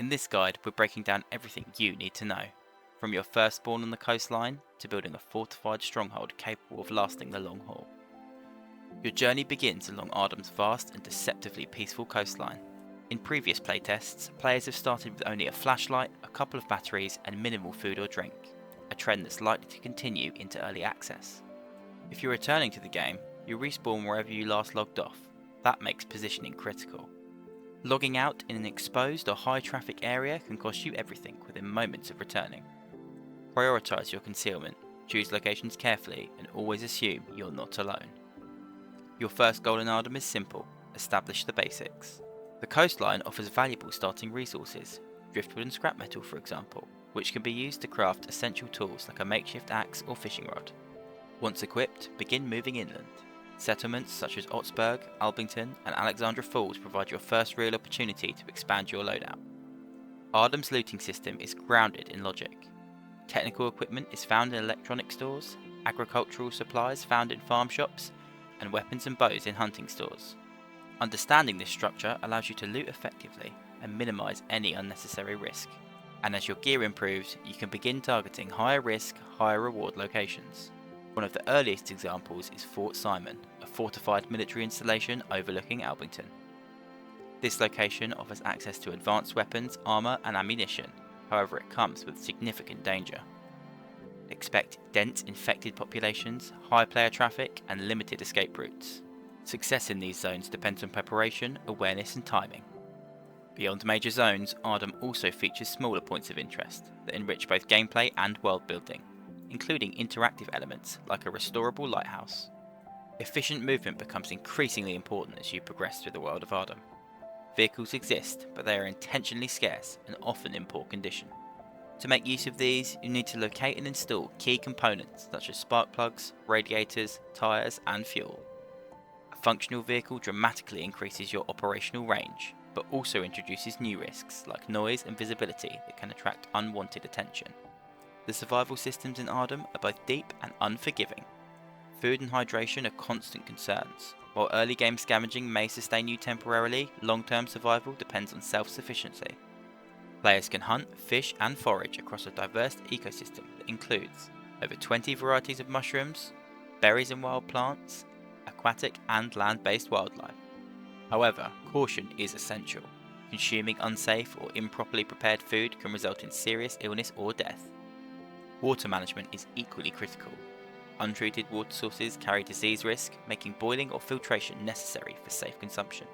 In this guide, we're breaking down everything you need to know, from your first spawn on the coastline to building a fortified stronghold capable of lasting the long haul. Your journey begins along Ardem's vast and deceptively peaceful coastline. In previous playtests, players have started with only a flashlight, a couple of batteries and minimal food or drink, a trend that's likely to continue into early access. If you're returning to the game, you respawn wherever you last logged off. That makes positioning critical. Logging out in an exposed or high traffic area can cost you everything within moments of returning. Prioritise your concealment, choose locations carefully and always assume you're not alone. Your first goal in Ardem is simple: establish the basics. The coastline offers valuable starting resources, driftwood and scrap metal for example, which can be used to craft essential tools like a makeshift axe or fishing rod. Once equipped, begin moving inland. Settlements such as Otsburg, Albington and Alexandra Falls provide your first real opportunity to expand your loadout. Ardem's looting system is grounded in logic. Technical equipment is found in electronic stores, agricultural supplies found in farm shops, and weapons and bows in hunting stores. Understanding this structure allows you to loot effectively and minimise any unnecessary risk. And as your gear improves, you can begin targeting higher risk, higher reward locations. One of the earliest examples is Fort Simon, a fortified military installation overlooking Albington. This location offers access to advanced weapons, armour and ammunition, however it comes with significant danger. Expect dense infected populations, high player traffic and limited escape routes. Success in these zones depends on preparation, awareness and timing. Beyond major zones, Ardem also features smaller points of interest that enrich both gameplay and world building, including interactive elements like a restorable lighthouse. Efficient movement becomes increasingly important as you progress through the world of Ardem. Vehicles exist, but they are intentionally scarce and often in poor condition. To make use of these, you need to locate and install key components such as spark plugs, radiators, tyres and fuel. A functional vehicle dramatically increases your operational range, but also introduces new risks like noise and visibility that can attract unwanted attention. The survival systems in Ardem are both deep and unforgiving. Food and hydration are constant concerns. While early game scavenging may sustain you temporarily, long-term survival depends on self-sufficiency. Players can hunt, fish and forage across a diverse ecosystem that includes over 20 varieties of mushrooms, berries and wild plants, aquatic and land-based wildlife. However, caution is essential. Consuming unsafe or improperly prepared food can result in serious illness or death. Water management is equally critical. Untreated water sources carry disease risk, making boiling or filtration necessary for safe consumption.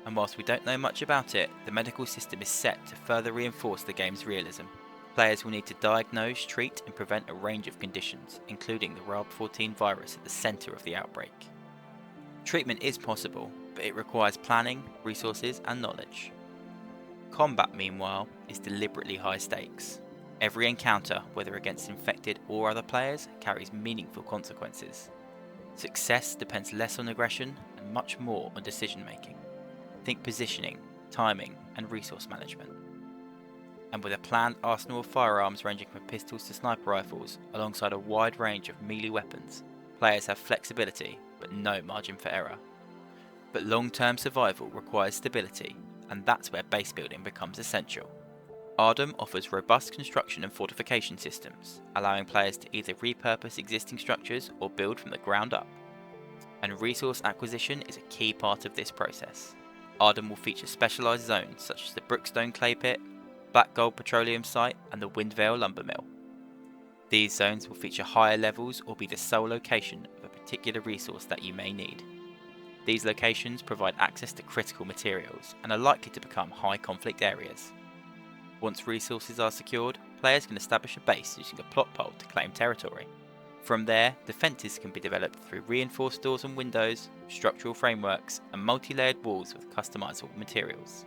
And whilst we don't know much about it, the medical system is set to further reinforce the game's realism. Players will need to diagnose, treat and prevent a range of conditions, including the RAB-14 virus at the centre of the outbreak. Treatment is possible, but it requires planning, resources and knowledge. Combat, meanwhile, is deliberately high stakes. Every encounter, whether against infected or other players, carries meaningful consequences. Success depends less on aggression and much more on decision making. Think positioning, timing and resource management. And with a planned arsenal of firearms ranging from pistols to sniper rifles, alongside a wide range of melee weapons, players have flexibility but no margin for error. But long-term survival requires stability, and that's where base building becomes essential. Ardem offers robust construction and fortification systems, allowing players to either repurpose existing structures or build from the ground up. And resource acquisition is a key part of this process. Ardem will feature specialised zones such as the Brookstone Clay Pit, Black Gold Petroleum Site and the Windvale Lumber Mill. These zones will feature higher levels or be the sole location of a particular resource that you may need. These locations provide access to critical materials and are likely to become high conflict areas. Once resources are secured, players can establish a base using a plot pole to claim territory. From there, defences can be developed through reinforced doors and windows, structural frameworks, and multi-layered walls with customisable materials.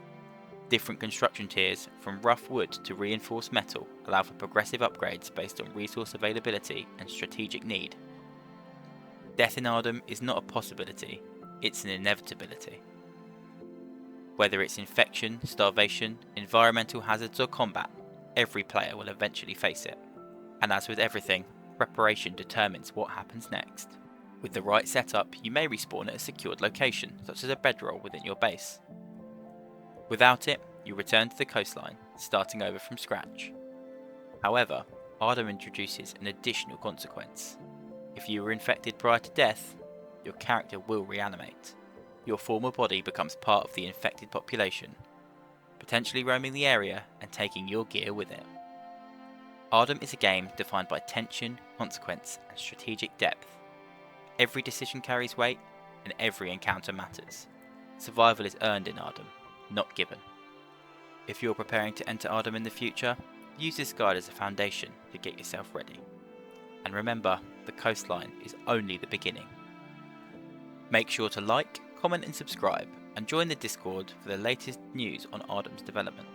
Different construction tiers, from rough wood to reinforced metal, allow for progressive upgrades based on resource availability and strategic need. Death in Ardem is not a possibility, it's an inevitability. Whether it's infection, starvation, environmental hazards or combat, every player will eventually face it. And as with everything, preparation determines what happens next. With the right setup, you may respawn at a secured location, such as a bedroll within your base. Without it, you return to the coastline, starting over from scratch. However, Ardem introduces an additional consequence. If you were infected prior to death, your character will reanimate. Your former body becomes part of the infected population, potentially roaming the area and taking your gear with it. Ardem is a game defined by tension, consequence, and strategic depth. Every decision carries weight, and every encounter matters. Survival is earned in Ardem, not given. If you're preparing to enter Ardem in the future, use this guide as a foundation to get yourself ready. And remember, the coastline is only the beginning. Make sure to like, comment and subscribe, and join the Discord for the latest news on Ardem's development.